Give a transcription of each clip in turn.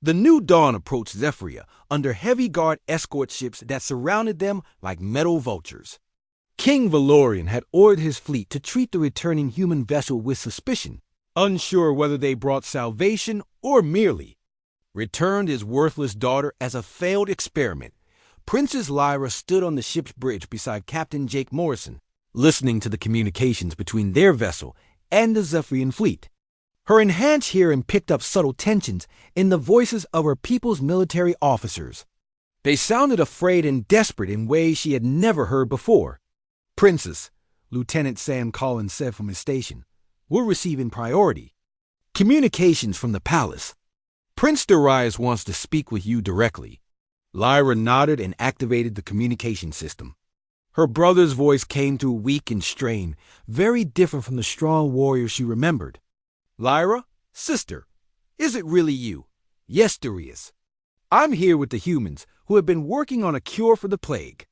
The new dawn approached Zephyria under heavy guard escort ships that surrounded them like metal vultures. King Valorian had ordered his fleet to treat the returning human vessel with suspicion, unsure whether they brought salvation or merely returned his worthless daughter as a failed experiment. Princess Lyra stood on the ship's bridge beside Captain Jake Morrison, listening to the communications between their vessel and the Zephyrian fleet. Her enhanced hearing picked up subtle tensions in the voices of her people's military officers. They sounded afraid and desperate in ways she had never heard before. "Princess," Lieutenant Sam Collins said from his station, "we're receiving priority. Communications from the palace. Prince Darius wants to speak with you directly." Lyra nodded and activated the communication system. Her brother's voice came through weak and strained, very different from the strong warrior she remembered. "Lyra, sister, is it really you?" "Yes, Darius. I'm here with the humans who have been working on a cure for the plague."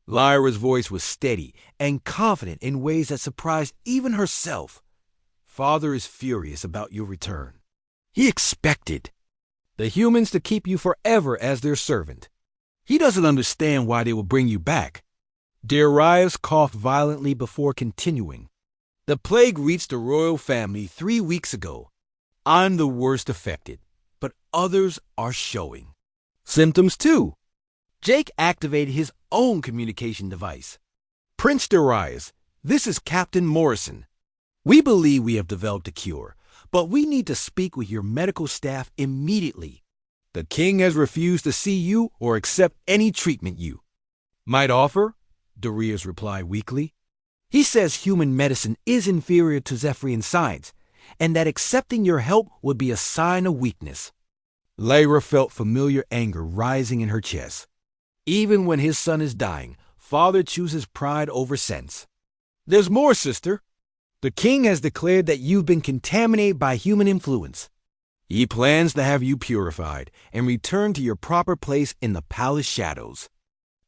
Lyra's voice was steady and confident in ways that surprised even herself. "Father is furious about your return. He expected the humans to keep you forever as their servant. He doesn't understand why they will bring you back." Darius coughed violently before continuing. "The plague reached the royal family 3 weeks ago. I'm the worst affected, but others are showing symptoms too." Jake activated his own communication device. "Prince Darius, this is Captain Morrison. We believe we have developed a cure, but we need to speak with your medical staff immediately. The king has refused to see you or accept any treatment you might offer," Darius replied weakly. "He says human medicine is inferior to Zephyrian science, and that accepting your help would be a sign of weakness." Lyra felt familiar anger rising in her chest. Even when his son is dying, father chooses pride over sense. "There's more, sister. The king has declared that you've been contaminated by human influence. He plans to have you purified and returned to your proper place in the palace shadows.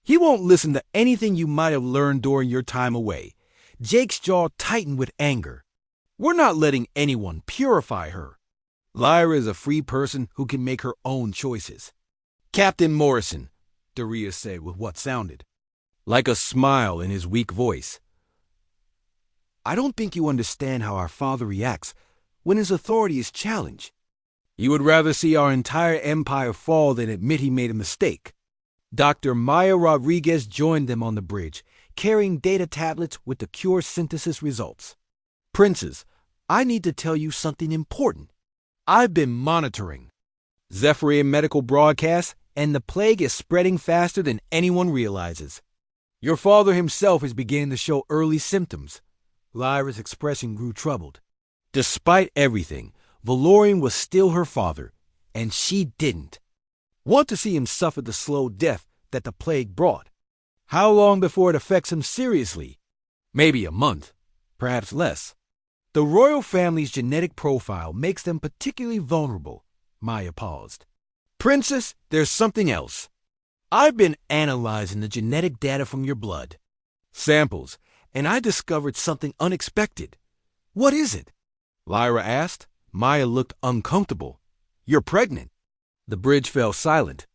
He won't listen to anything you might have learned during your time away." Jake's jaw tightened with anger. "We're not letting anyone purify her. Lyra is a free person who can make her own choices." "Captain Morrison," Darius said with what sounded like a smile in his weak voice, "I don't think you understand how our father reacts when his authority is challenged. He would rather see our entire empire fall than admit he made a mistake." Dr. Maya Rodriguez joined them on the bridge, carrying data tablets with the cure synthesis results. "Princess, I need to tell you something important. I've been monitoring Zephyrian medical broadcasts, and the plague is spreading faster than anyone realizes. Your father himself is beginning to show early symptoms." Lyra's expression grew troubled. Despite everything, Valorian was still her father, and she didn't want to see him suffer the slow death that the plague brought. How long before it affects him seriously? Maybe a month, perhaps less. The royal family's genetic profile makes them particularly vulnerable. Maya paused. "Princess, there's something else. I've been analyzing the genetic data from your blood samples, and I discovered something unexpected." "What is it?" Lyra asked. Maya looked uncomfortable. "You're pregnant." The bridge fell silent.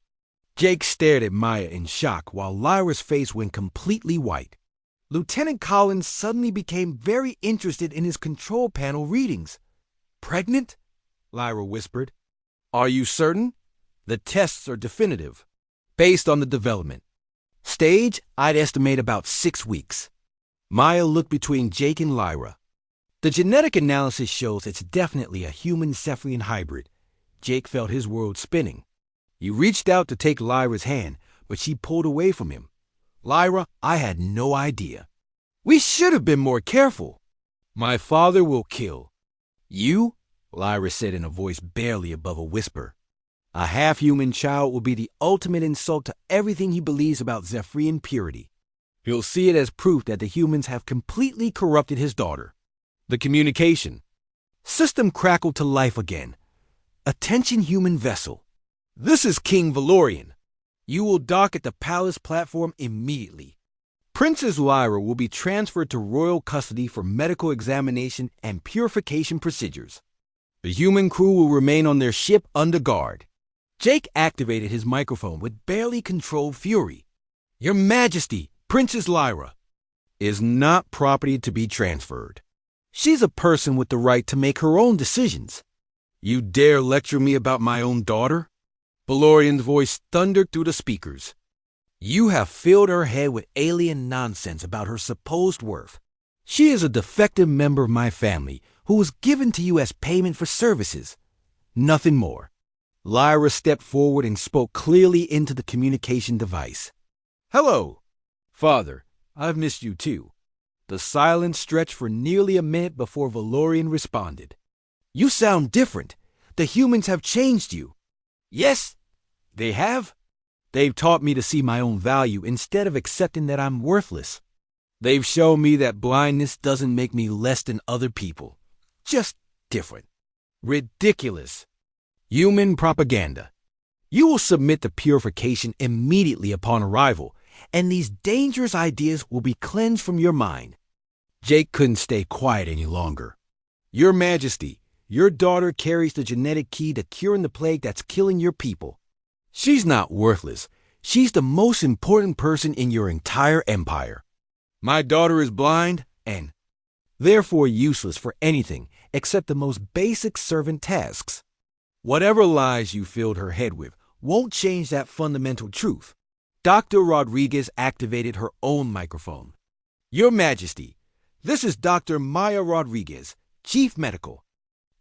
Jake stared at Maya in shock while Lyra's face went completely white. Lieutenant Collins suddenly became very interested in his control panel readings. "Pregnant?" Lyra whispered. "Are you certain?" "The tests are definitive, based on the development stage. I'd estimate about 6 weeks." Maya looked between Jake and Lyra. "The genetic analysis shows it's definitely a human-Zephyrian hybrid." Jake felt his world spinning. He reached out to take Lyra's hand, but she pulled away from him. "Lyra, I had no idea. We should have been more careful." "My father will kill you," Lyra said in a voice barely above a whisper. "A half-human child will be the ultimate insult to everything he believes about Zephyrian purity. He'll see it as proof that the humans have completely corrupted his daughter." The communication system crackled to life again. "Attention, human vessel. This is King Valorian. You will dock at the palace platform immediately. Princess Lyra will be transferred to royal custody for medical examination and purification procedures. The human crew will remain on their ship under guard. Jake activated his microphone with barely controlled fury. Your Majesty, Princess Lyra, is not property to be transferred. She's a person with the right to make her own decisions. You dare lecture me about my own daughter? Valorian's voice thundered through the speakers. You have filled her head with alien nonsense about her supposed worth. She is a defective member of my family who was given to you as payment for services. Nothing more. Lyra stepped forward and spoke clearly into the communication device. Hello, Father. I've missed you too. The silence stretched for nearly a minute before Valorian responded. You sound different. The humans have changed you. Yes, they have. They've taught me to see my own value instead of accepting that I'm worthless. They've shown me that blindness doesn't make me less than other people. Just different. Ridiculous. Human propaganda. You will submit to purification immediately upon arrival, and these dangerous ideas will be cleansed from your mind. Jake couldn't stay quiet any longer. Your Majesty, your daughter carries the genetic key to curing the plague that's killing your people. She's not worthless. She's the most important person in your entire empire. My daughter is blind and therefore useless for anything except the most basic servant tasks. Whatever lies you filled her head with won't change that fundamental truth. Dr. Rodriguez activated her own microphone. Your Majesty, this is Dr. Maya Rodriguez, Chief Medical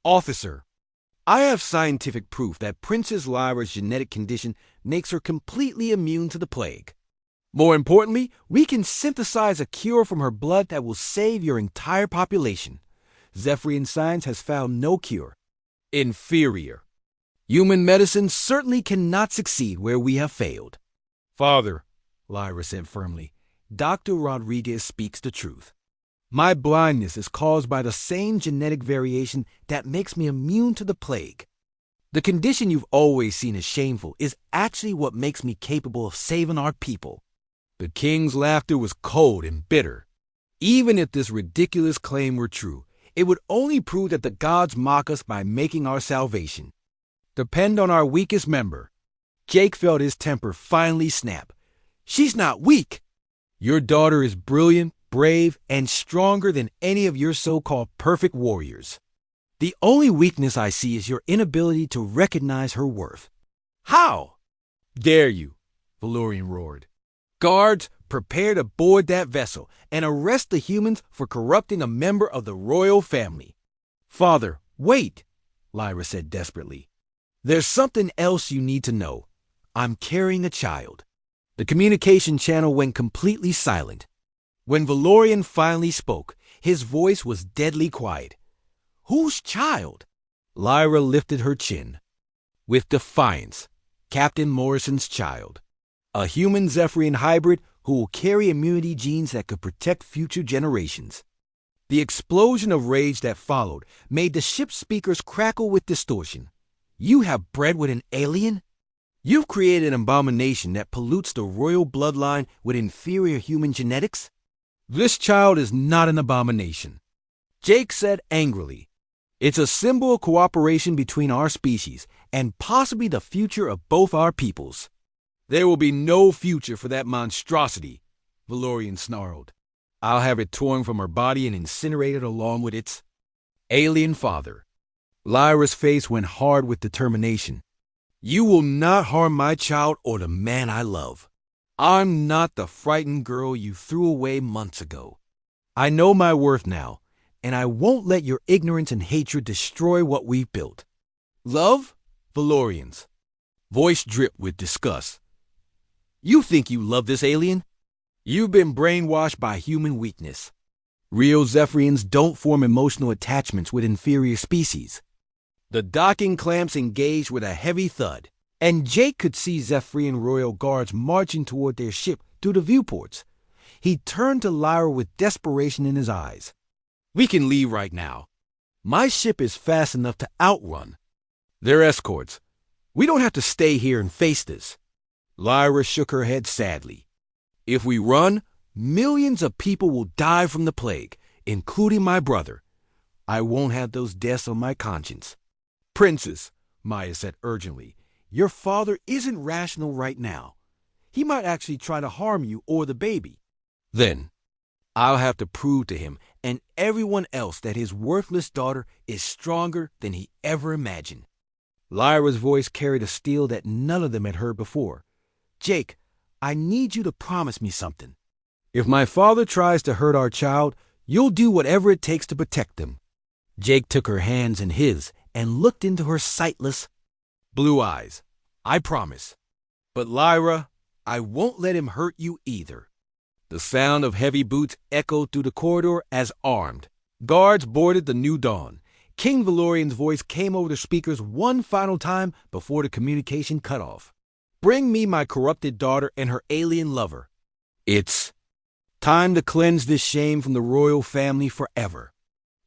Officer. I have scientific proof that Princess Lyra's genetic condition makes her completely immune to the plague. More importantly, we can synthesize a cure from her blood that will save your entire population. Zephyrian science has found no cure. Inferior. Human medicine certainly cannot succeed where we have failed. Father, Lyra said firmly, Dr. Rodriguez speaks the truth. My blindness is caused by the same genetic variation that makes me immune to the plague. The condition you've always seen as shameful is actually what makes me capable of saving our people. The king's laughter was cold and bitter. Even if this ridiculous claim were true, it would only prove that the gods mock us by making our salvation depend on our weakest member. Jake felt his temper finally snap. She's not weak. Your daughter is brilliant, brave, and stronger than any of your so-called perfect warriors. The only weakness I see is your inability to recognize her worth. How dare you? Valorian roared. Guards, prepare to board that vessel and arrest the humans for corrupting a member of the royal family. Father, wait, Lyra said desperately. There's something else you need to know. I'm carrying a child. The communication channel went completely silent. When Valorian finally spoke, his voice was deadly quiet. Whose child? Lyra lifted her chin. With defiance, Captain Morrison's child. A human Zephyrian hybrid who will carry immunity genes that could protect future generations. The explosion of rage that followed made the ship's speakers crackle with distortion. You have bred with an alien? You've created an abomination that pollutes the royal bloodline with inferior human genetics? This child is not an abomination, Jake said angrily. It's a symbol of cooperation between our species and possibly the future of both our peoples. There will be no future for that monstrosity, Valorian snarled. I'll have it torn from her body and incinerated along with its alien father. Lyra's face went hard with determination. You will not harm my child or the man I love. I'm not the frightened girl you threw away months ago. I know my worth now, and I won't let your ignorance and hatred destroy what we've built. Love? Valorians. Voice dripped with disgust. You think you love this alien? You've been brainwashed by human weakness. Real Zephyrians don't form emotional attachments with inferior species. The docking clamps engaged with a heavy thud, and Jake could see Zephyrian royal guards marching toward their ship through the viewports. He turned to Lyra with desperation in his eyes. We can leave right now. My ship is fast enough to outrun. They're escorts. We don't have to stay here and face this. Lyra shook her head sadly. If we run, millions of people will die from the plague, including my brother. I won't have those deaths on my conscience. Princess, Maya said urgently, your father isn't rational right now. He might actually try to harm you or the baby. Then, I'll have to prove to him and everyone else that his worthless daughter is stronger than he ever imagined. Lyra's voice carried a steel that none of them had heard before. Jake, I need you to promise me something. If my father tries to hurt our child, you'll do whatever it takes to protect them. Jake took her hands in his and looked into her sightless blue eyes. I promise. But Lyra, I won't let him hurt you either. The sound of heavy boots echoed through the corridor as armed guards boarded the New Dawn. King Valorian's voice came over the speakers one final time before the communication cut off. Bring me my corrupted daughter and her alien lover. It's time to cleanse this shame from the royal family forever.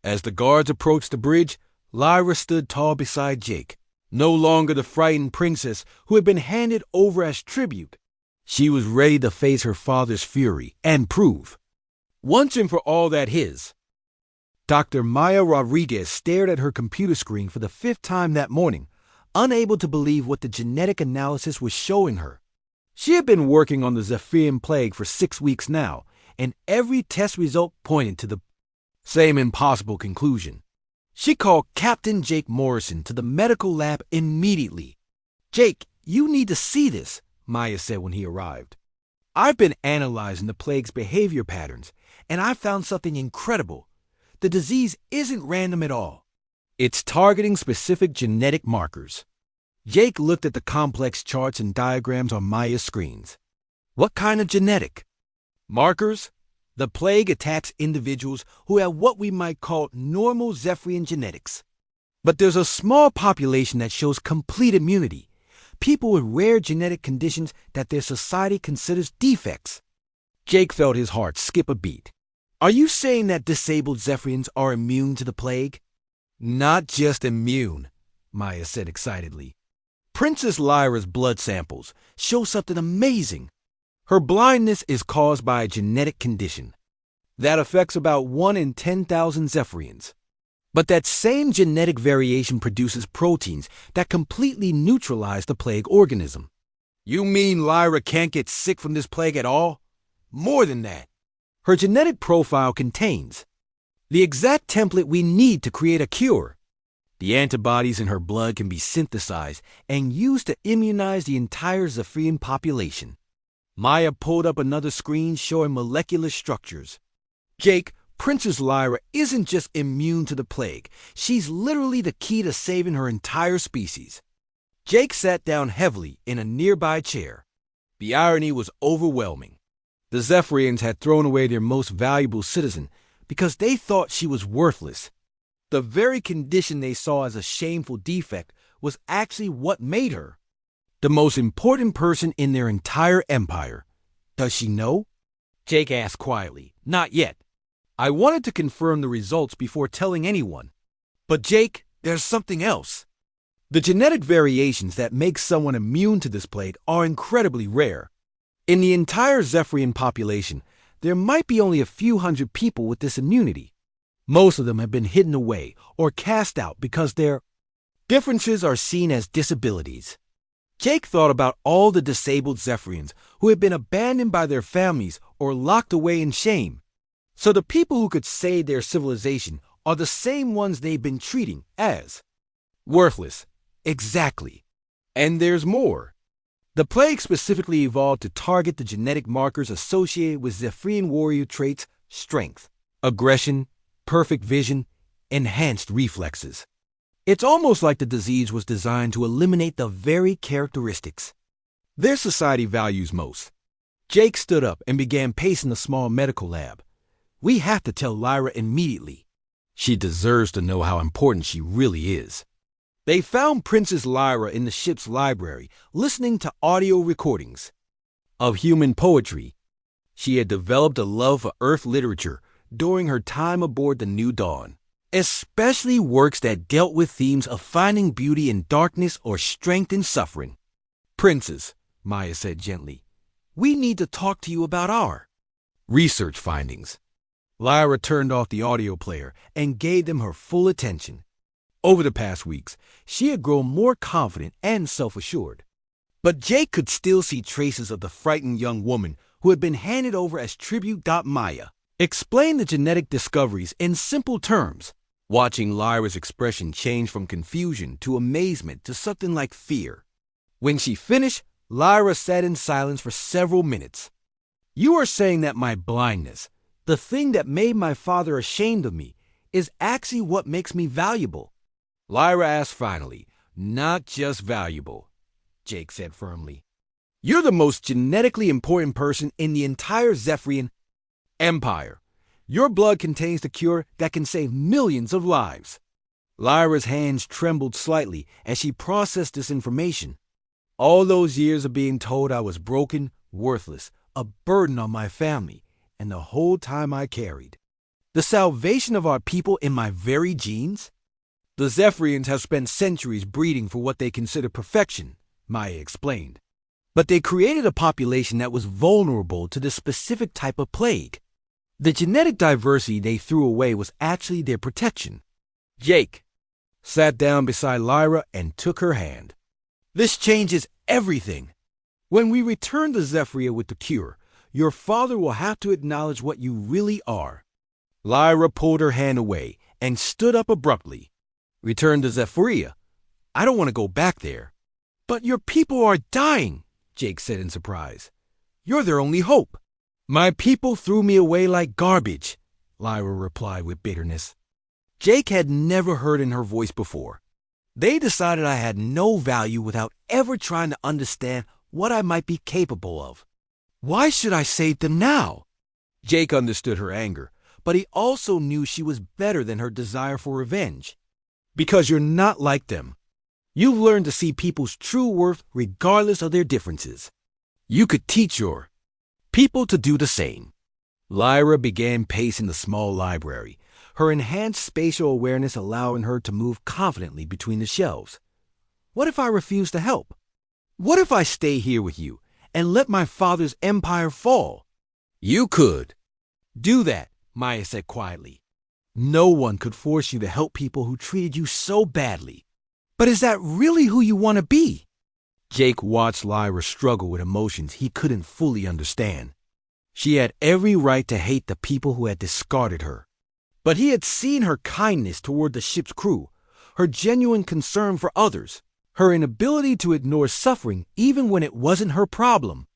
As the guards approached the bridge, Lyra stood tall beside Jake, no longer the frightened princess who had been handed over as tribute. She was ready to face her father's fury and prove, once and for all, that his. Dr. Maya Rodriguez stared at her computer screen for the 5th time that morning, unable to believe what the genetic analysis was showing her. She had been working on the Zephyrian plague for 6 weeks now, and every test result pointed to the same impossible conclusion. She called Captain Jake Morrison to the medical lab immediately. Jake, you need to see this, Maya said when he arrived. I've been analyzing the plague's behavior patterns, and I found something incredible. The disease isn't random at all. It's targeting specific genetic markers. Jake looked at the complex charts and diagrams on Maya's screens. What kind of genetic markers? The plague attacks individuals who have what we might call normal Zephyrian genetics. But there's a small population that shows complete immunity. People with rare genetic conditions that their society considers defects. Jake felt his heart skip a beat. Are you saying that disabled Zephyrians are immune to the plague? Not just immune, Maya said excitedly. Princess Lyra's blood samples show something amazing. Her blindness is caused by a genetic condition that affects about 1 in 10,000 Zephyrians. But that same genetic variation produces proteins that completely neutralize the plague organism. You mean Lyra can't get sick from this plague at all? More than that. Her genetic profile contains the exact template we need to create a cure. The antibodies in her blood can be synthesized and used to immunize the entire Zephyrian population. Maya pulled up another screen showing molecular structures. Jake, Princess Lyra isn't just immune to the plague. She's literally the key to saving her entire species. Jake sat down heavily in a nearby chair. The irony was overwhelming. The Zephyrians had thrown away their most valuable citizen because they thought she was worthless. The very condition they saw as a shameful defect was actually what made her the most important person in their entire empire. Does she know? Jake asked quietly. Not yet. I wanted to confirm the results before telling anyone. But Jake, there's something else. The genetic variations that make someone immune to this plague are incredibly rare. In the entire Zephyrian population, there might be only a few hundred people with this immunity. Most of them have been hidden away or cast out because their differences are seen as disabilities. Jake thought about all the disabled Zephyrians who had been abandoned by their families or locked away in shame. So the people who could save their civilization are the same ones they've been treating as worthless. Exactly. And there's more. The plague specifically evolved to target the genetic markers associated with Zephyrian warrior traits: strength, aggression, perfect vision, enhanced reflexes. It's almost like the disease was designed to eliminate the very characteristics their society values most. Jake stood up and began pacing the small medical lab. We have to tell Lyra immediately. She deserves to know how important she really is. They found Princess Lyra in the ship's library, listening to audio recordings of human poetry. She had developed a love for Earth literature during her time aboard the New Dawn, especially works that dealt with themes of finding beauty in darkness or strength in suffering. Princess, Maya said gently, we need to talk to you about our research findings. Lyra turned off the audio player and gave them her full attention. Over the past weeks, she had grown more confident and self-assured. But Jake could still see traces of the frightened young woman who had been handed over as tribute. Maya explained the genetic discoveries in simple terms, watching Lyra's expression change from confusion to amazement to something like fear. When she finished, Lyra sat in silence for several minutes. "You are saying that my blindness, the thing that made my father ashamed of me, is actually what makes me valuable?" Lyra asked finally. "Not just valuable," Jake said firmly. "You're the most genetically important person in the entire Zephyrian Empire. Your blood contains the cure that can save millions of lives." Lyra's hands trembled slightly as she processed this information. All those years of being told I was broken, worthless, a burden on my family, and the whole time I carried the salvation of our people in my very genes? "The Zephyrians have spent centuries breeding for what they consider perfection," Maya explained. "But they created a population that was vulnerable to this specific type of plague. The genetic diversity they threw away was actually their protection." Jake sat down beside Lyra and took her hand. "This changes everything. When we return to Zephyria with the cure, your father will have to acknowledge what you really are." Lyra pulled her hand away and stood up abruptly. "Return to Zephyria? I don't want to go back there." "But your people are dying," Jake said in surprise. "You're their only hope." "My people threw me away like garbage," Lyra replied with bitterness. Jake had never heard in her voice before. "They decided I had no value without ever trying to understand what I might be capable of. Why should I save them now?" Jake understood her anger, but he also knew she was better than her desire for revenge. "Because you're not like them. You've learned to see people's true worth regardless of their differences. You could teach your people to do the same." Lyra began pacing the small library, her enhanced spatial awareness allowing her to move confidently between the shelves. "What if I refuse to help? What if I stay here with you and let my father's empire fall?" "You could do that," Maya said quietly. "No one could force you to help people who treated you so badly. But is that really who you want to be?" Jake watched Lyra struggle with emotions he couldn't fully understand. She had every right to hate the people who had discarded her. But he had seen her kindness toward the ship's crew, her genuine concern for others, her inability to ignore suffering even when it wasn't her problem.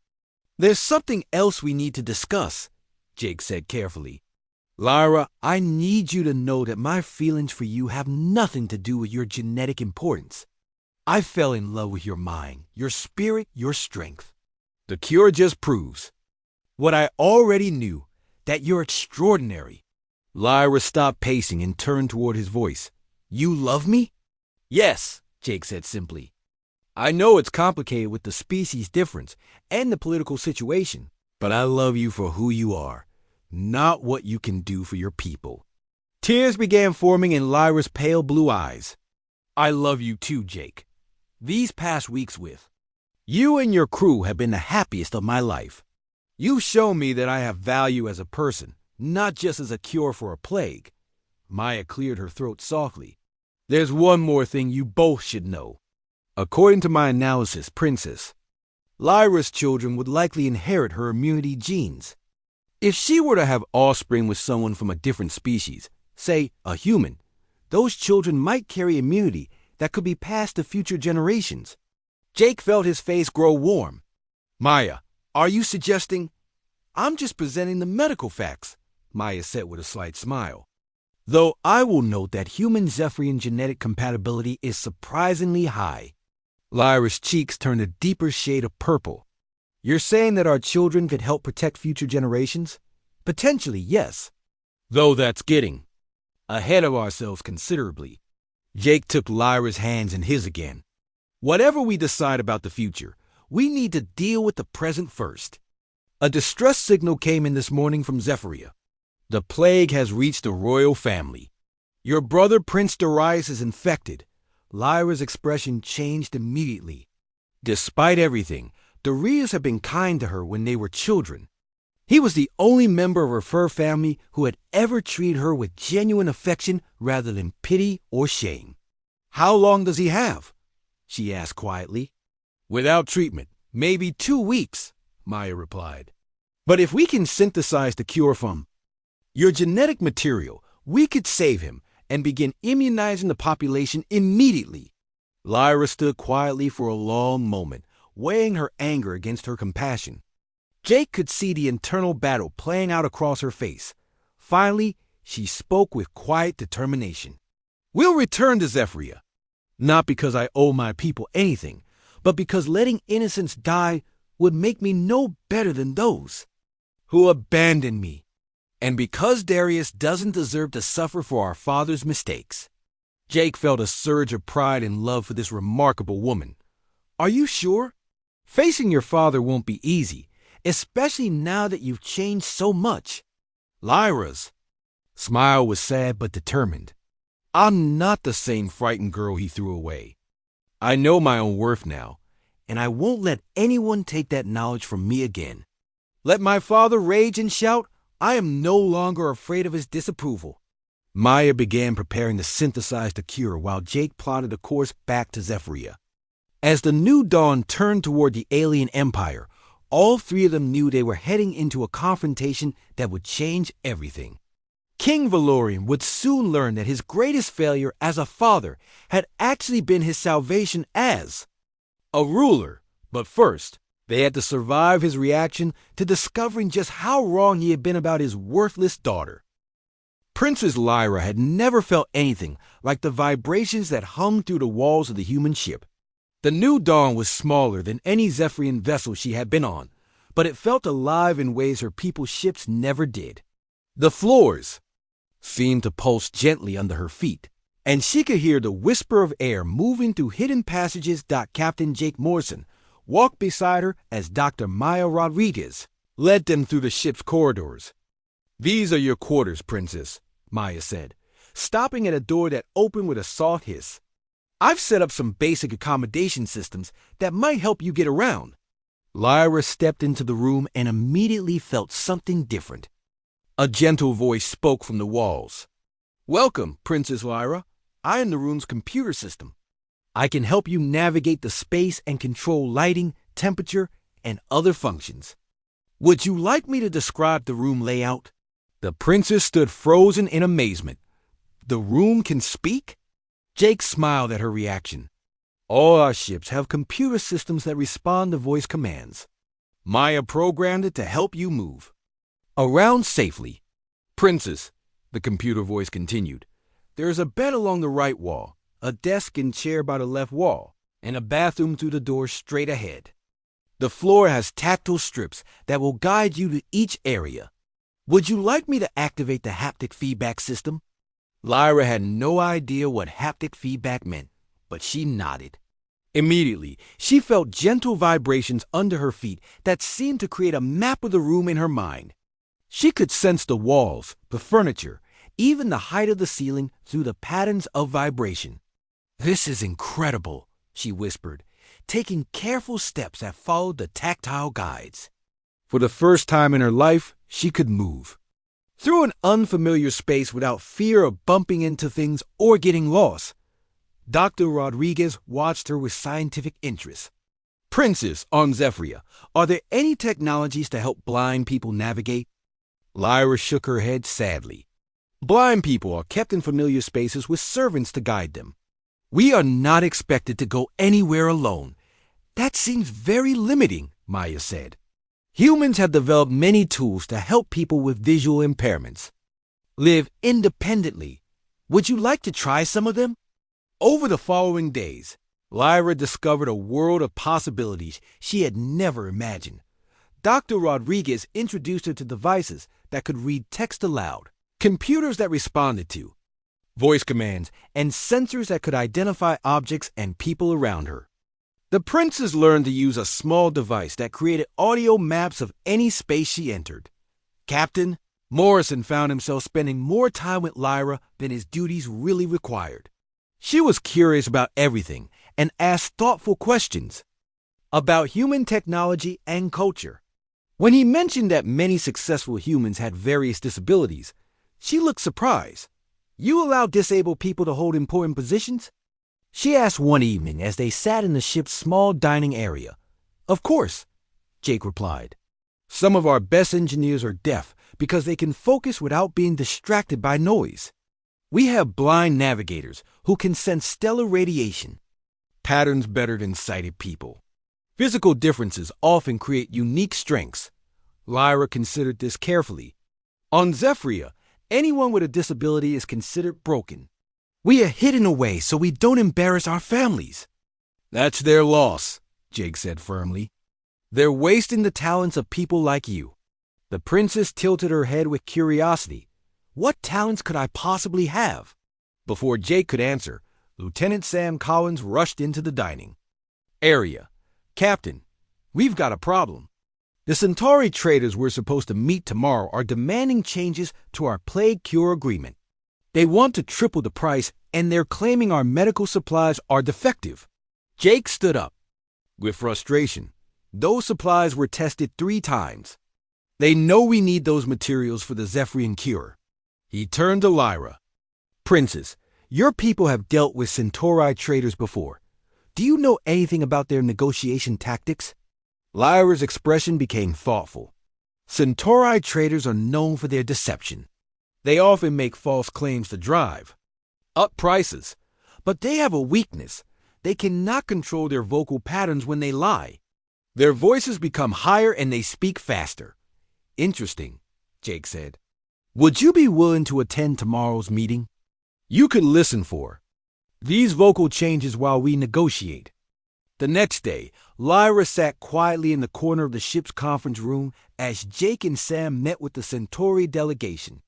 "There's something else we need to discuss," Jake said carefully. "Lyra, I need you to know that my feelings for you have nothing to do with your genetic importance. I fell in love with your mind, your spirit, your strength. The cure just proves what I already knew, that you're extraordinary." Lyra stopped pacing and turned toward his voice. "You love me?" "Yes," Jake said simply. "I know it's complicated with the species difference and the political situation, but I love you for who you are, not what you can do for your people." Tears began forming in Lyra's pale blue eyes. "I love you too, Jake. These past weeks with you and your crew have been the happiest of my life. You've shown me that I have value as a person, not just as a cure for a plague." Maya cleared her throat softly. "There's one more thing you both should know. According to my analysis, Princess, Lyra's children would likely inherit her immunity genes. If she were to have offspring with someone from a different species, say a human, those children might carry immunity that could be passed to future generations." Jake felt his face grow warm. "Maya, are you suggesting—" "I'm just presenting the medical facts," Maya said with a slight smile. "Though I will note that human Zephyrian genetic compatibility is surprisingly high." Lyra's cheeks turned a deeper shade of purple. "You're saying that our children could help protect future generations?" "Potentially, yes. Though that's getting ahead of ourselves considerably." Jake took Lyra's hands in his again. "Whatever we decide about the future, we need to deal with the present first. A distress signal came in this morning from Zephyria. The plague has reached the royal family. Your brother Prince Darius is infected." Lyra's expression changed immediately. Despite everything, Darius had been kind to her when they were children. He was the only member of her fur family who had ever treated her with genuine affection rather than pity or shame. How long does he have? She asked quietly. Without treatment, maybe 2 weeks, Maya replied. But if we can synthesize the cure from your genetic material, we could save him and begin immunizing the population immediately. Lyra stood quietly for a long moment, weighing her anger against her compassion. Jake could see the internal battle playing out across her face. Finally, she spoke with quiet determination. We'll return to Zephyria. Not because I owe my people anything, but because letting innocents die would make me no better than those who abandoned me. And because Darius doesn't deserve to suffer for our father's mistakes. Jake felt a surge of pride and love for this remarkable woman. Are you sure? Facing your father won't be easy, especially now that you've changed so much. Lyra's smile was sad but determined. I'm not the same frightened girl he threw away. I know my own worth now, and I won't let anyone take that knowledge from me again. Let my father rage and shout, I am no longer afraid of his disapproval. Maya began preparing to synthesize the cure while Jake plotted a course back to Zephyria. As the new dawn turned toward the alien empire, all three of them knew they were heading into a confrontation that would change everything. King Valorian would soon learn that his greatest failure as a father had actually been his salvation as a ruler. But first, they had to survive his reaction to discovering just how wrong he had been about his worthless daughter. Princess Lyra had never felt anything like the vibrations that hummed through the walls of the human ship. The new dawn was smaller than any Zephyrian vessel she had been on, but it felt alive in ways her people's ships never did. The floors seemed to pulse gently under her feet, and she could hear the whisper of air moving through hidden passages. Captain Jake Morrison walked beside her as Dr. Maya Rodriguez led them through the ship's corridors. These are your quarters, Princess, Maya said, stopping at a door that opened with a soft hiss. I've set up some basic accommodation systems that might help you get around. Lyra stepped into the room and immediately felt something different. A gentle voice spoke from the walls. Welcome, Princess Lyra. I am the room's computer system. I can help you navigate the space and control lighting, temperature, and other functions. Would you like me to describe the room layout? The princess stood frozen in amazement. The room can speak? Jake smiled at her reaction. All our ships have computer systems that respond to voice commands. Maya programmed it to help you move around safely. Princess, the computer voice continued, there is a bed along the right wall, a desk and chair by the left wall, and a bathroom through the door straight ahead. The floor has tactile strips that will guide you to each area. Would you like me to activate the haptic feedback system? Lyra had no idea what haptic feedback meant, but she nodded. Immediately, she felt gentle vibrations under her feet that seemed to create a map of the room in her mind. She could sense the walls, the furniture, even the height of the ceiling through the patterns of vibration. This is incredible, she whispered, taking careful steps that followed the tactile guides. For the first time in her life, she could move through an unfamiliar space without fear of bumping into things or getting lost. Dr. Rodriguez watched her with scientific interest. Princess on Zephyria, are there any technologies to help blind people navigate? Lyra shook her head sadly. Blind people are kept in familiar spaces with servants to guide them. We are not expected to go anywhere alone. That seems very limiting, Maya said. Humans have developed many tools to help people with visual impairments live independently. Would you like to try some of them? Over the following days, Lyra discovered a world of possibilities she had never imagined. Dr. Rodriguez introduced her to devices that could read text aloud, computers that responded to voice commands, and sensors that could identify objects and people around her. The princess learned to use a small device that created audio maps of any space she entered. Captain Morrison found himself spending more time with Lyra than his duties really required. She was curious about everything and asked thoughtful questions about human technology and culture. When he mentioned that many successful humans had various disabilities, she looked surprised. You allow disabled people to hold important positions? she asked one evening as they sat in the ship's small dining area. Of course, Jake replied. Some of our best engineers are deaf because they can focus without being distracted by noise. We have blind navigators who can sense stellar radiation, patterns better than sighted people. Physical differences often create unique strengths. Lyra considered this carefully. On Zephyria, anyone with a disability is considered broken. We are hidden away so we don't embarrass our families. That's their loss, Jake said firmly. They're wasting the talents of people like you. The princess tilted her head with curiosity. What talents could I possibly have? Before Jake could answer, Lieutenant Sam Collins rushed into the dining area. Captain, we've got a problem. The Centauri traders we're supposed to meet tomorrow are demanding changes to our plague cure agreement. They want to triple the price, and they're claiming our medical supplies are defective. Jake stood up. With frustration, those supplies were tested 3 times. They know we need those materials for the Zephyrian cure. He turned to Lyra. Princess, your people have dealt with Centauri traders before. Do you know anything about their negotiation tactics? Lyra's expression became thoughtful. Centauri traders are known for their deception. They often make false claims to drive up prices, but they have a weakness. They cannot control their vocal patterns when they lie. Their voices become higher and they speak faster. Interesting, Jake said. Would you be willing to attend tomorrow's meeting? You could listen for these vocal changes while we negotiate. The next day, Lyra sat quietly in the corner of the ship's conference room as Jake and Sam met with the Centauri delegation.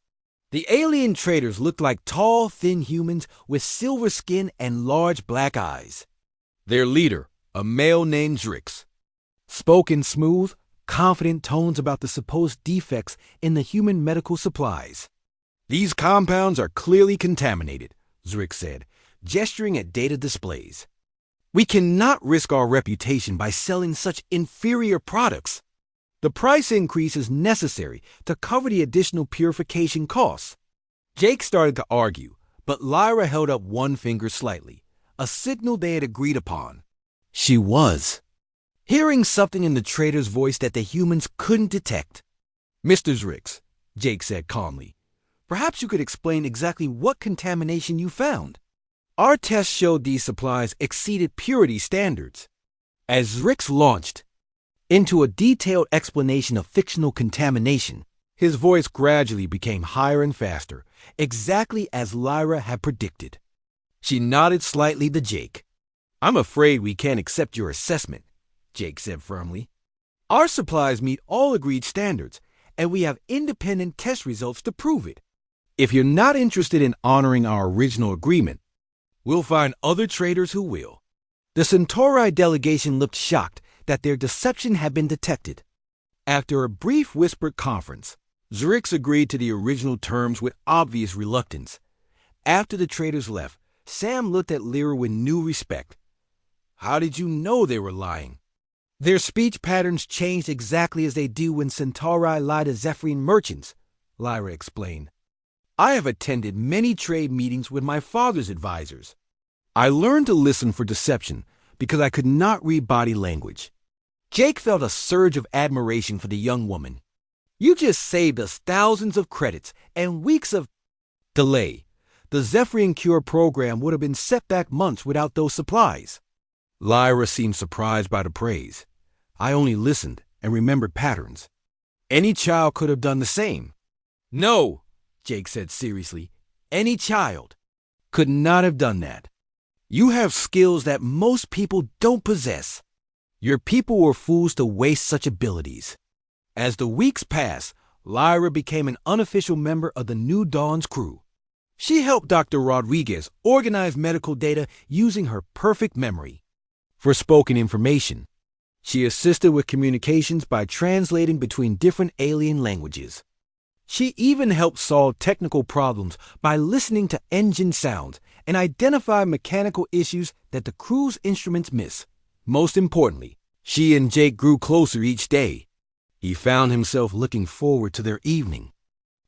The alien traders looked like tall, thin humans with silver skin and large black eyes. Their leader, a male named Zrix, spoke in smooth, confident tones about the supposed defects in the human medical supplies. These compounds are clearly contaminated, Zrix said, gesturing at data displays. We cannot risk our reputation by selling such inferior products. The price increase is necessary to cover the additional purification costs. Jake started to argue, but Lyra held up one finger slightly, a signal they had agreed upon. She was hearing something in the trader's voice that the humans couldn't detect. Mr. Zrix, Jake said calmly, perhaps you could explain exactly what contamination you found. Our tests showed these supplies exceeded purity standards. As Zrix launched into a detailed explanation of fictional contamination, his voice gradually became higher and faster, exactly as Lyra had predicted. She nodded slightly to Jake. I'm afraid we can't accept your assessment, Jake said firmly. Our supplies meet all agreed standards, and we have independent test results to prove it. If you're not interested in honoring our original agreement, we'll find other traders who will. The Centauri delegation looked shocked that their deception had been detected. After a brief whispered conference, Zrix agreed to the original terms with obvious reluctance. After the traders left, Sam looked at Lyra with new respect. How did you know they were lying? Their speech patterns changed exactly as they do when Centauri lie to Zephyrian merchants, Lyra explained. I have attended many trade meetings with my father's advisors. I learned to listen for deception because I could not read body language. Jake felt a surge of admiration for the young woman. You just saved us thousands of credits and weeks of delay. The Zephyrian Cure program would have been set back months without those supplies. Lyra seemed surprised by the praise. I only listened and remembered patterns. Any child could have done the same. No, Jake said seriously. Any child could not have done that. You have skills that most people don't possess. Your people were fools to waste such abilities. As the weeks passed, Lyra became an unofficial member of the New Dawn's crew. She helped Dr. Rodriguez organize medical data using her perfect memory for spoken information. She assisted with communications by translating between different alien languages. She even helped solve technical problems by listening to engine sounds and identify mechanical issues that the crew's instruments miss. Most importantly, she and Jake grew closer each day. He found himself looking forward to their evening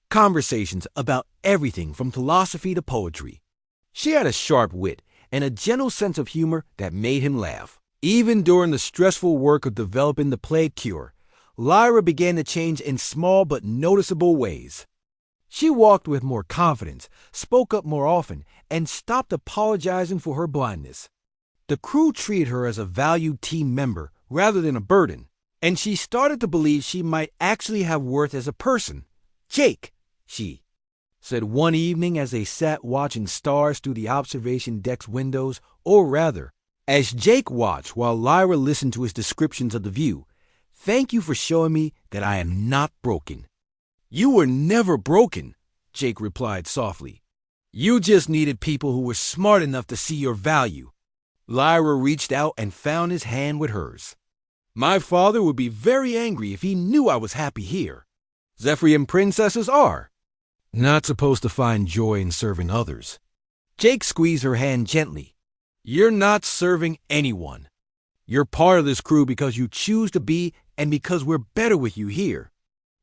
conversations about everything from philosophy to poetry. She had a sharp wit and a gentle sense of humor that made him laugh. Even during the stressful work of developing the plague cure, Lyra began to change in small but noticeable ways. She walked with more confidence, spoke up more often, and stopped apologizing for her blindness. The crew treated her as a valued team member rather than a burden, and she started to believe she might actually have worth as a person. "Jake," she said one evening as they sat watching stars through the observation deck's windows, or rather, as Jake watched while Lyra listened to his descriptions of the view, "thank you for showing me that I am not broken." "You were never broken," Jake replied softly. "You just needed people who were smart enough to see your value." Lyra reached out and found his hand with hers. "My father would be very angry if he knew I was happy here. Zephyrian princesses are not supposed to find joy in serving others." Jake squeezed her hand gently. "You're not serving anyone. You're part of this crew because you choose to be and because we're better with you here."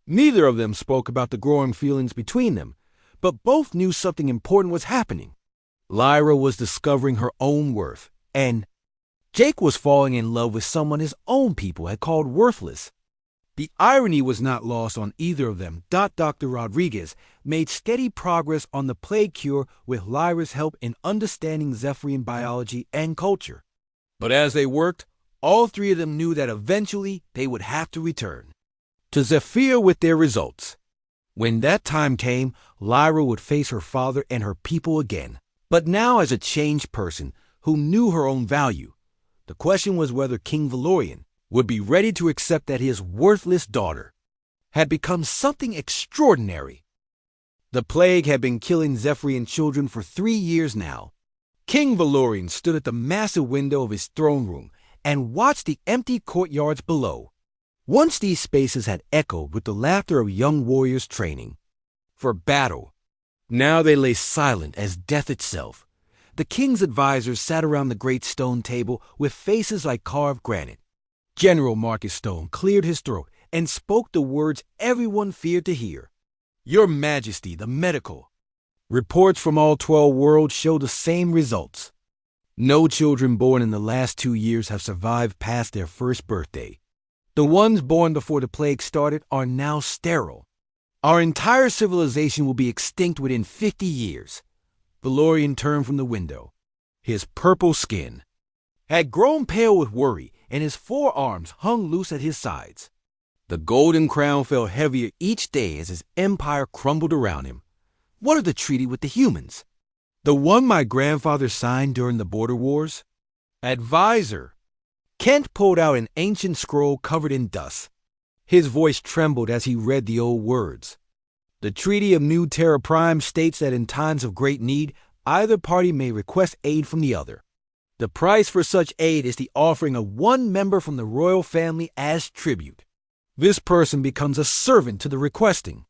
Neither of them spoke about the growing feelings between them, but both knew something important was happening. Lyra was discovering her own worth, and Jake was falling in love with someone his own people had called worthless. The irony was not lost on either of them. Dr. Rodriguez made steady progress on the plague cure with Lyra's help in understanding Zephyrian biology and culture. But as they worked, all three of them knew that eventually they would have to return to Zephyr with their results. When that time came, Lyra would face her father and her people again, but now as a changed person who knew her own value. The question was whether King Valorian would be ready to accept that his worthless daughter had become something extraordinary. The plague had been killing Zephyrian children for 3 years now. King Valorian stood at the massive window of his throne room and watched the empty courtyards below. Once these spaces had echoed with the laughter of young warriors training for battle. Now they lay silent as death itself. The king's advisors sat around the great stone table with faces like carved granite. General Marcus Stone cleared his throat and spoke the words everyone feared to hear. "Your Majesty, the medical reports from all 12 worlds show the same results. No children born in the last 2 years have survived past their first birthday. The ones born before the plague started are now sterile. Our entire civilization will be extinct within 50 years. Valorian turned from the window. His purple skin had grown pale with worry, and his forearms hung loose at his sides. The golden crown fell heavier each day as his empire crumbled around him. "What of the treaty with the humans? The one my grandfather signed during the border wars?" "Advisor." Kent pulled out an ancient scroll covered in dust. His voice trembled as he read the old words. "The Treaty of New Terra Prime states that in times of great need, either party may request aid from the other. The price for such aid is the offering of one member from the royal family as tribute. This person becomes a servant to the requesting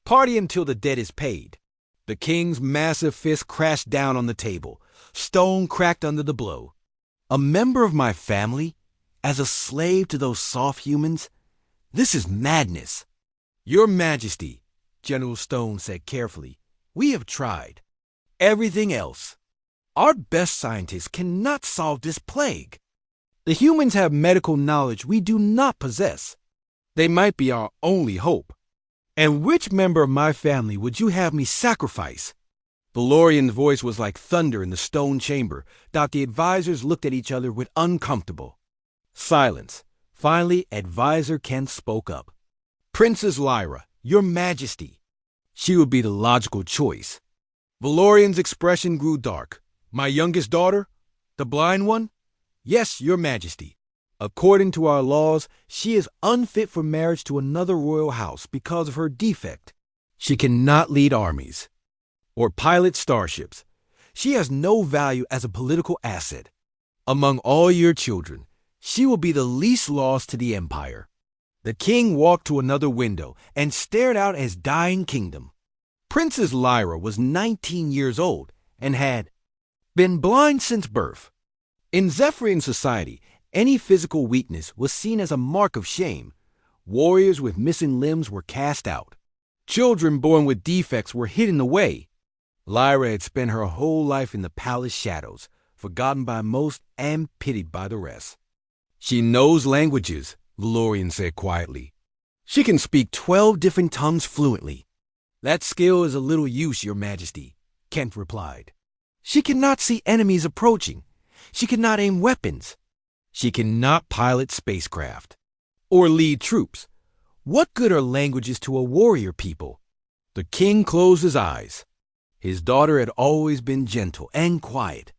party until the debt is paid." The king's massive fist crashed down on the table. Stone cracked under the blow. "A member of my family? As a slave to those soft humans? This is madness." "Your Majesty," General Stone said carefully, "we have tried everything else. Our best scientists cannot solve this plague. The humans have medical knowledge we do not possess. They might be our only hope. And which member of my family would you have me sacrifice?" Valorian's voice was like thunder in the stone chamber. The advisors looked at each other with uncomfortable silence. Finally, Advisor Kent spoke up. "Princess Lyra, Your Majesty." She would be the logical choice. Valorian's expression grew dark. "My youngest daughter? The blind one?" "Yes, Your Majesty. According to our laws, she is unfit for marriage to another royal house because of her defect. She cannot lead armies or pilot starships. She has no value as a political asset. Among all your children, she will be the least lost to the Empire." The king walked to another window and stared out at his dying kingdom. Princess Lyra was 19 years old and had been blind since birth. In Zephyrian society, any physical weakness was seen as a mark of shame. Warriors with missing limbs were cast out. Children born with defects were hidden away. Lyra had spent her whole life in the palace shadows, forgotten by most and pitied by the rest. She knows languages, Valorian said quietly. She can speak 12 different tongues fluently. That skill is a little use, Your Majesty, Kent replied. She cannot see enemies approaching. She cannot aim weapons. She cannot pilot spacecraft or lead troops. What good are languages to a warrior people? The king closed his eyes. His daughter had always been gentle and quiet.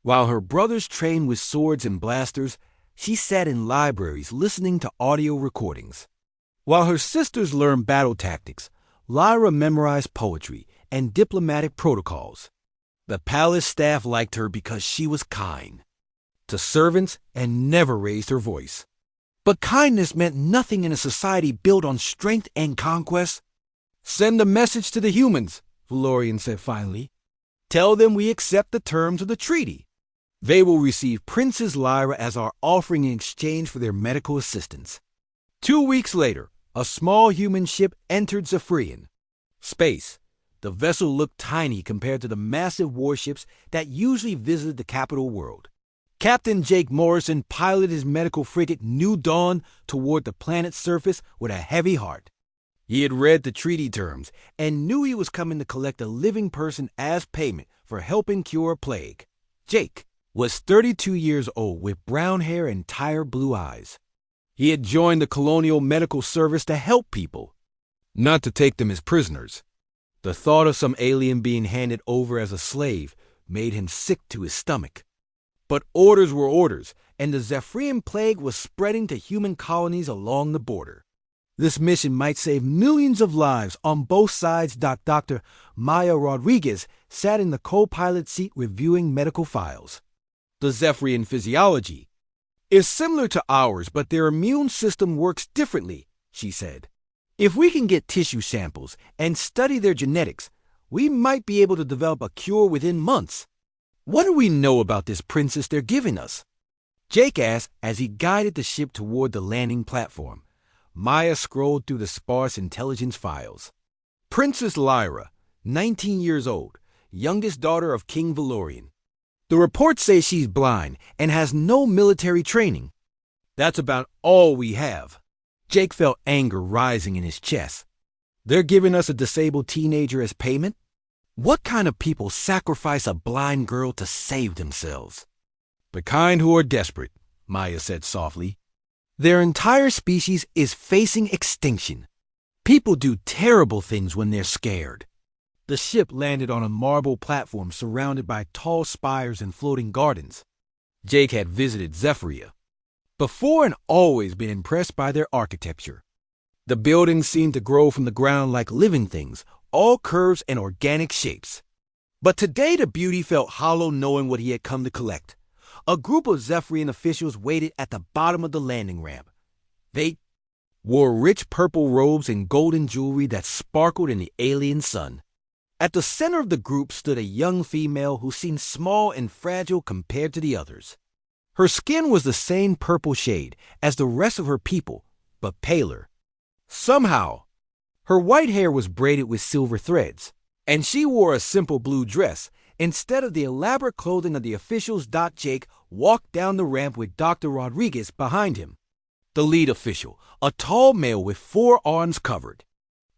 While her brothers trained with swords and blasters, she sat in libraries listening to audio recordings. While her sisters learned battle tactics, Lyra memorized poetry and diplomatic protocols. The palace staff liked her because she was kind to servants and never raised her voice. But kindness meant nothing in a society built on strength and conquest. Send a message to the humans, Valorian said finally. Tell them we accept the terms of the treaty. They will receive Princess Lyra as our offering in exchange for their medical assistance. 2 weeks later, a small human ship entered Zephyrian space. The vessel looked tiny compared to the massive warships that usually visited the capital world. Captain Jake Morrison piloted his medical frigate New Dawn toward the planet's surface with a heavy heart. He had read the treaty terms and knew he was coming to collect a living person as payment for helping cure a plague. Jake was 32 years old with brown hair and tired blue eyes. He had joined the Colonial Medical Service to help people, not to take them as prisoners. The thought of some alien being handed over as a slave made him sick to his stomach. But orders were orders, and the Zephyrian plague was spreading to human colonies along the border. This mission might save millions of lives on both sides. Dr. Maya Rodriguez sat in the co-pilot seat reviewing medical files. The Zephyrian physiology is similar to ours, but their immune system works differently, she said. If we can get tissue samples and study their genetics, we might be able to develop a cure within months. What do we know about this princess they're giving us? Jake asked as he guided the ship toward the landing platform. Maya scrolled through the sparse intelligence files. Princess Lyra, 19 years old, youngest daughter of King Valorian. The reports say she's blind and has no military training. That's about all we have. Jake felt anger rising in his chest. They're giving us a disabled teenager as payment? What kind of people sacrifice a blind girl to save themselves? The kind who are desperate, Maya said softly. Their entire species is facing extinction. People do terrible things when they're scared. The ship landed on a marble platform surrounded by tall spires and floating gardens. Jake had visited Zephyria before and always been impressed by their architecture. The buildings seemed to grow from the ground like living things, all curves and organic shapes. But today the beauty felt hollow knowing what he had come to collect. A group of Zephyrian officials waited at the bottom of the landing ramp. They wore rich purple robes and golden jewelry that sparkled in the alien sun. At the center of the group stood a young female who seemed small and fragile compared to the others. Her skin was the same purple shade as the rest of her people, but paler. Somehow, her white hair was braided with silver threads, and she wore a simple blue dress instead of the elaborate clothing of the officials. Jake walked down the ramp with Dr. Rodriguez behind him. The lead official, a tall male with 4 arms covered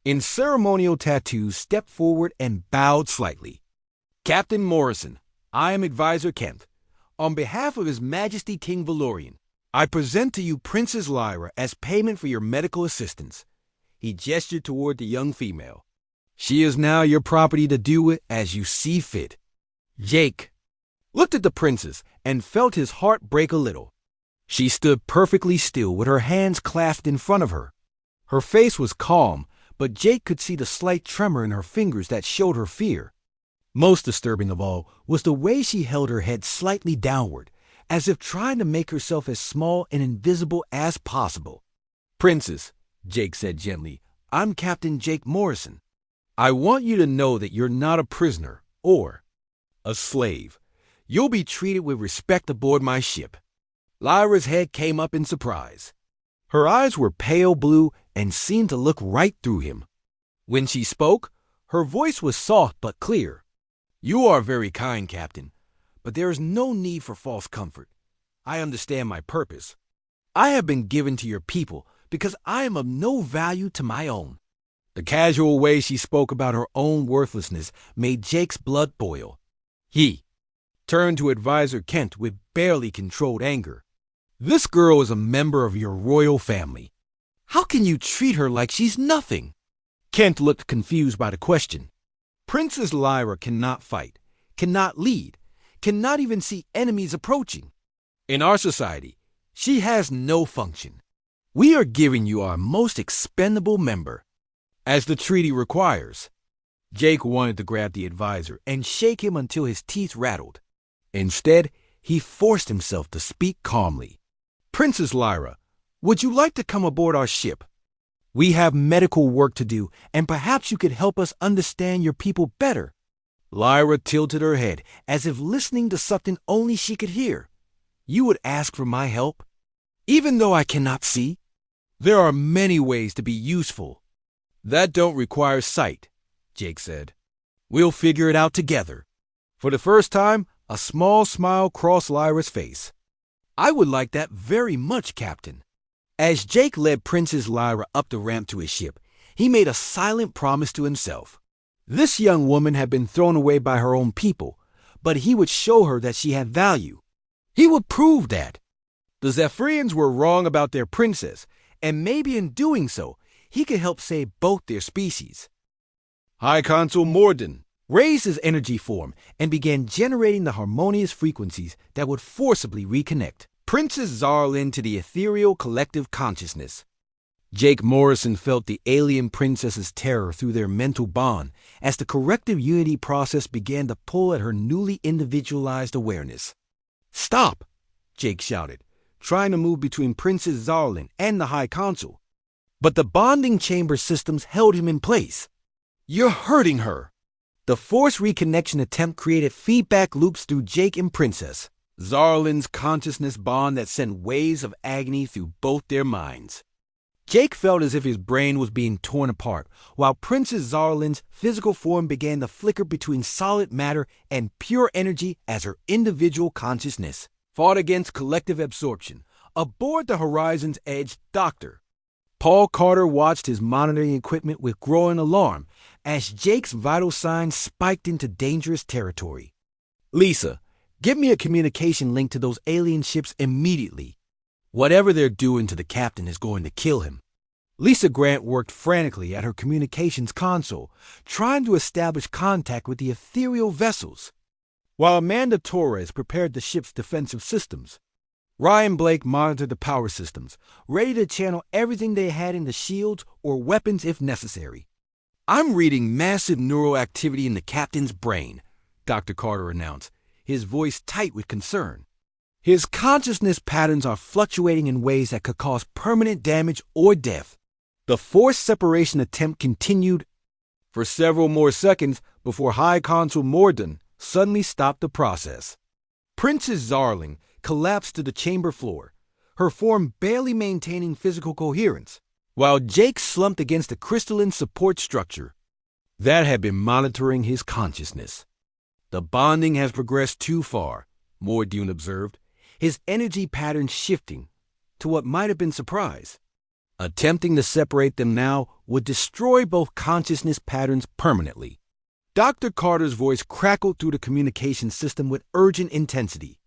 in ceremonial tattoos, stepped forward and bowed slightly. Captain Morrison, I am Advisor Kent. On behalf of His Majesty King Valorian, I present to you Princess Lyra as payment for your medical assistance. He gestured toward the young female. She is now your property to do with as you see fit. Jake looked at the princess and felt his heart break a little. She stood perfectly still with her hands clasped in front of her. Her face was calm, but Jake could see the slight tremor in her fingers that showed her fear. Most disturbing of all was the way she held her head slightly downward, as if trying to make herself as small and invisible as possible. Princess, Jake said gently, I'm Captain Jake Morrison. I want you to know that you're not a prisoner or a slave. You'll be treated with respect aboard my ship. Lyra's head came up in surprise. Her eyes were pale blue and seemed to look right through him. When she spoke, her voice was soft but clear. You are very kind, Captain, But there is no need for false comfort. I understand my purpose. I have been given to your people because I am of no value to my own. The casual way she spoke about her own worthlessness made Jake's blood boil. He turned to Advisor Kent with barely controlled anger. This girl is a member of your royal family. How can you treat her like she's nothing? Kent looked confused by the question. Princess Lyra cannot fight, cannot lead, cannot even see enemies approaching. In our society, she has no function. We are giving you our most expendable member, as the treaty requires. Jake wanted to grab the advisor and shake him until his teeth rattled. Instead, he forced himself to speak calmly. Princess Lyra, would you like to come aboard our ship? We have medical work to do, and perhaps you could help us understand your people better. Lyra tilted her head as if listening to something only she could hear. You would ask for my help? Even though I cannot see? There are many ways to be useful. That don't require sight, Jake said. We'll figure it out together. For the first time, a small smile crossed Lyra's face. I would like that very much, Captain. As Jake led Princess Lyra up the ramp to his ship, he made a silent promise to himself. This young woman had been thrown away by her own people, but he would show her that she had value. He would prove that. The Zephyrians were wrong about their princess, and maybe in doing so, he could help save both their species. High Consul Morden raised his energy form and began generating the harmonious frequencies that would forcibly reconnect Princess Zarlin to the ethereal collective consciousness. Jake Morrison felt the alien princess's terror through their mental bond as the corrective unity process began to pull at her newly individualized awareness. Stop! Jake shouted, trying to move between Princess Zarlin and the High Consul. But the bonding chamber systems held him in place. You're hurting her! The force reconnection attempt created feedback loops through Jake and Princess Zarlin's consciousness bond that sent waves of agony through both their minds. Jake felt as if his brain was being torn apart, while Princess Zarlin's physical form began to flicker between solid matter and pure energy as her individual consciousness fought against collective absorption. Aboard the Horizon's Edge, Dr. Paul Carter watched his monitoring equipment with growing alarm as Jake's vital signs spiked into dangerous territory. Lisa, give me a communication link to those alien ships immediately. Whatever they're doing to the captain is going to kill him. Lisa Grant worked frantically at her communications console, trying to establish contact with the ethereal vessels, while Amanda Torres prepared the ship's defensive systems. Ryan Blake monitored the power systems, ready to channel everything they had into shields or weapons if necessary. I'm reading massive neural activity in the captain's brain, Dr. Carter announced, his voice tight with concern. His consciousness patterns are fluctuating in ways that could cause permanent damage or death. The forced separation attempt continued for several more seconds before High Consul Morden suddenly stopped the process. Princess Zarling collapsed to the chamber floor, her form barely maintaining physical coherence, while Jake slumped against the crystalline support structure that had been monitoring his consciousness. The bonding has progressed too far, Morden observed, his energy patterns shifting to what might have been surprise. Attempting to separate them now would destroy both consciousness patterns permanently. Dr. Carter's voice crackled through the communication system with urgent intensity.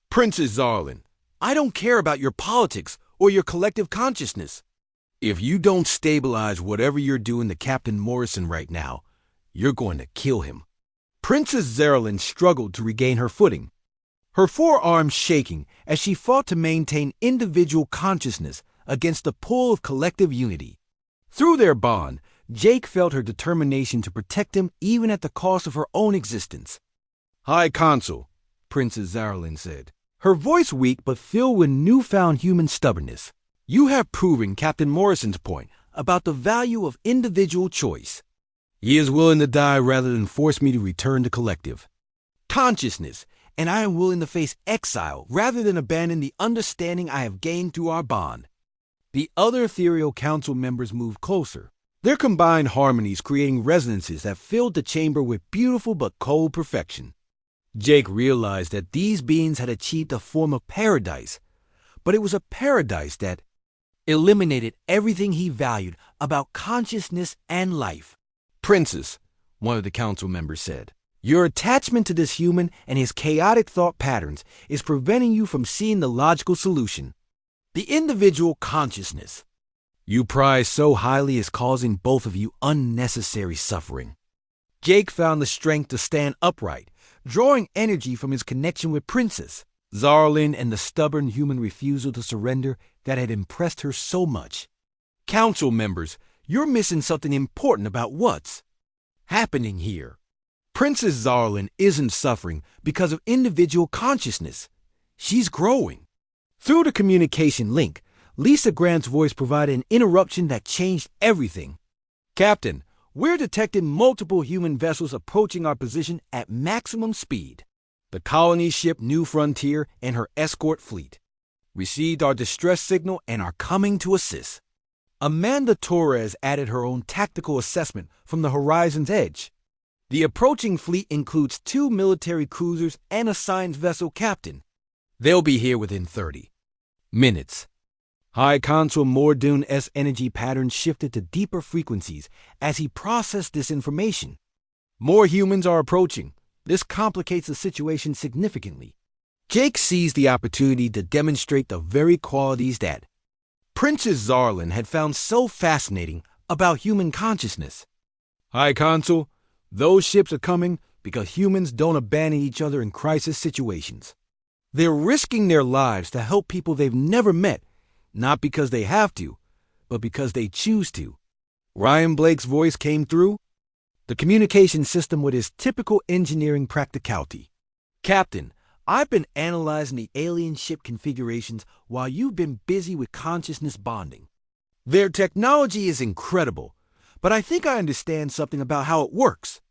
Princess Zarlin, I don't care about your politics or your collective consciousness. If you don't stabilize whatever you're doing to Captain Morrison right now, you're going to kill him. Princess Zarlin struggled to regain her footing, her forearms shaking as she fought to maintain individual consciousness against the pull of collective unity. Through their bond, Jake felt her determination to protect him even at the cost of her own existence. High Consul, Princess Zarlin said, her voice weak but filled with newfound human stubbornness. You have proven Captain Morrison's point about the value of individual choice. He is willing to die rather than force me to return to collective consciousness, and I am willing to face exile rather than abandon the understanding I have gained through our bond. The other ethereal council members moved closer, their combined harmonies creating resonances that filled the chamber with beautiful but cold perfection. Jake realized that these beings had achieved a form of paradise, but it was a paradise that eliminated everything he valued about consciousness and life. "Princess," one of the council members said, "your attachment to this human and his chaotic thought patterns is preventing you from seeing the logical solution. The individual consciousness you prize so highly is causing both of you unnecessary suffering." Jake found the strength to stand upright, drawing energy from his connection with Princess Zarlin and the stubborn human refusal to surrender that had impressed her so much. "Council members, you're missing something important about what's happening here. Princess Zarlin isn't suffering because of individual consciousness. She's growing." Through the communication link, Lisa Grant's voice provided an interruption that changed everything. "Captain, we're detecting multiple human vessels approaching our position at maximum speed. The colony ship New Frontier and her escort fleet received our distress signal and are coming to assist." Amanda Torres added her own tactical assessment from the horizon's edge. "The approaching fleet includes 2 military cruisers and a science vessel captain. They'll be here within 30 minutes. High Consul Mordoon's energy patterns shifted to deeper frequencies as he processed this information. "More humans are approaching. This complicates the situation significantly." Jake seized the opportunity to demonstrate the very qualities that Princess Zarlin had found so fascinating about human consciousness. "High Consul, those ships are coming because humans don't abandon each other in crisis situations. They're risking their lives to help people they've never met, not because they have to, but because they choose to." Ryan Blake's voice came through the communication system with his typical engineering practicality. "Captain, I've been analyzing the alien ship configurations while you've been busy with consciousness bonding. Their technology is incredible, but I think I understand something about how it works.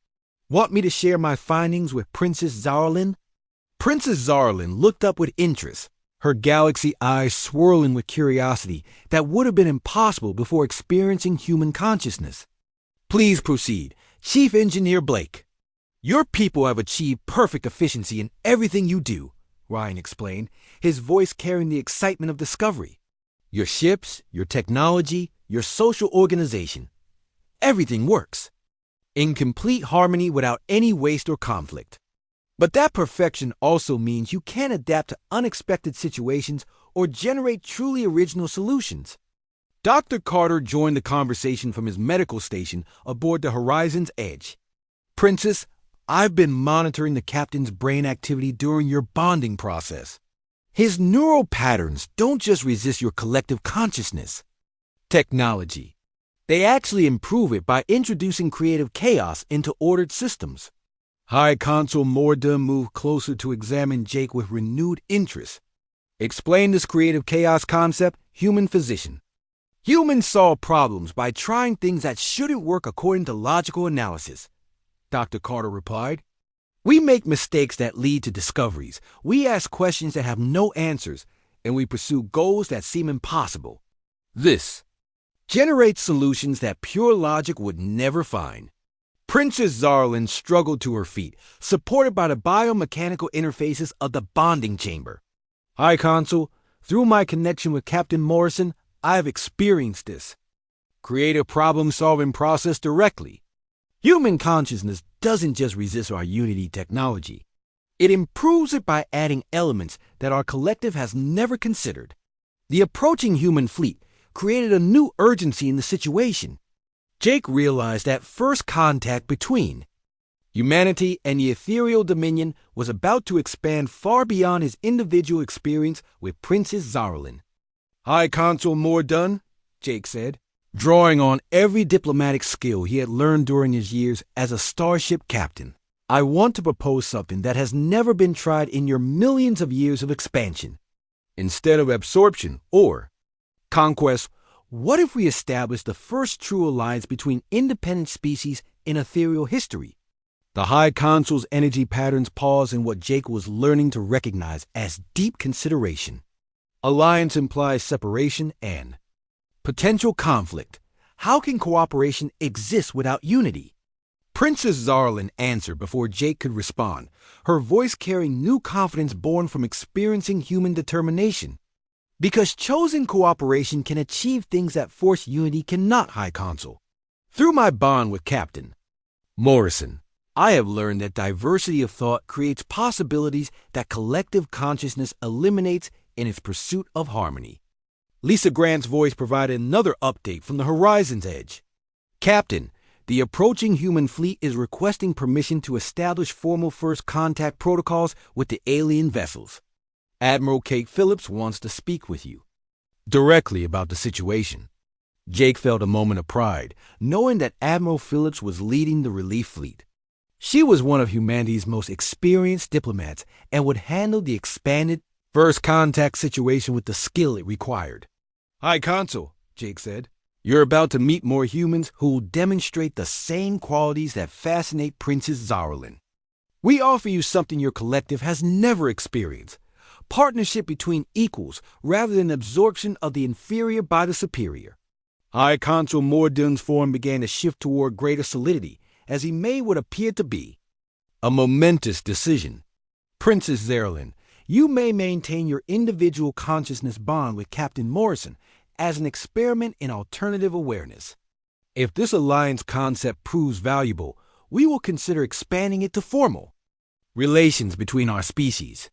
Want me to share my findings with Princess Zarlin?" Princess Zarlin looked up with interest, her galaxy eyes swirling with curiosity that would have been impossible before experiencing human consciousness. "Please proceed, Chief Engineer Blake. Your people have achieved perfect efficiency in everything you do," Ryan explained, his voice carrying the excitement of discovery. "Your ships, your technology, your social organization. Everything works in complete harmony without any waste or conflict. But that perfection also means you can't adapt to unexpected situations or generate truly original solutions." Dr. Carter joined the conversation from his medical station aboard the Horizon's Edge. "Princess, I've been monitoring the captain's brain activity during your bonding process. His neural patterns don't just resist your collective consciousness technology. They actually improve it by introducing creative chaos into ordered systems." High Consul Mordoon moved closer to examine Jake with renewed interest. "Explain this creative chaos concept, human physician." "Humans solve problems by trying things that shouldn't work according to logical analysis," Dr. Carter replied. "We make mistakes that lead to discoveries. We ask questions that have no answers, and we pursue goals that seem impossible. This generates solutions that pure logic would never find." Princess Zarlin struggled to her feet, supported by the biomechanical interfaces of the bonding chamber. "High Consul, through my connection with Captain Morrison, I have experienced this creative problem-solving process directly. Human consciousness doesn't just resist our Unity technology. It improves it by adding elements that our collective has never considered. The approaching human fleet created a new urgency in the situation." Jake realized that first contact between humanity and the ethereal dominion was about to expand far beyond his individual experience with Princess Zarlin. "High Consul Mordoon," Jake said, drawing on every diplomatic skill he had learned during his years as a starship captain, "I want to propose something that has never been tried in your millions of years of expansion. Instead of absorption or conquest, what if we establish the first true alliance between independent species in ethereal history?" The High Consul's energy patterns paused in what Jake was learning to recognize as deep consideration. Alliance implies separation and potential conflict. How can cooperation exist without unity? Princess Zarlin answered before Jake could respond, her voice carrying new confidence born from experiencing human determination. Because chosen cooperation can achieve things that forced unity cannot, High Consul. Through my bond with Captain Morrison, I have learned that diversity of thought creates possibilities that collective consciousness eliminates in its pursuit of harmony. Lisa Grant's voice provided another update from the horizon's edge. Captain, the approaching human fleet is requesting permission to establish formal first contact protocols with the alien vessels. Admiral Kate Phillips wants to speak with you directly about the situation. Jake felt a moment of pride, knowing that Admiral Phillips was leading the relief fleet. She was one of humanity's most experienced diplomats and would handle the expanded first contact situation with the skill it required. High Consul, Jake said, you're about to meet more humans who will demonstrate the same qualities that fascinate Princess Zarlin. We offer you something your collective has never experienced. Partnership between equals rather than absorption of the inferior by the superior. High Consul Mordun's form began to shift toward greater solidity as he made what appeared to be a momentous decision. Princess Zarlin, you may maintain your individual consciousness bond with Captain Morrison as an experiment in alternative awareness. If this alliance concept proves valuable, we will consider expanding it to formal relations between our species.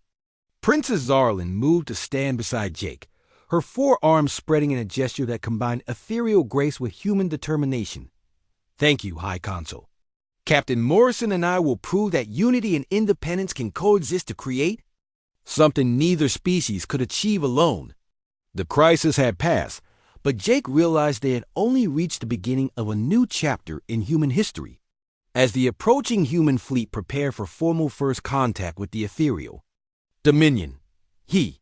Princess Zarlin moved to stand beside Jake, her forearms spreading in a gesture that combined ethereal grace with human determination. Thank you, High Consul. Captain Morrison and I will prove that unity and independence can coexist to create something neither species could achieve alone. The crisis had passed, but Jake realized they had only reached the beginning of a new chapter in human history. As the approaching human fleet prepared for formal first contact with the ethereal Dominion, he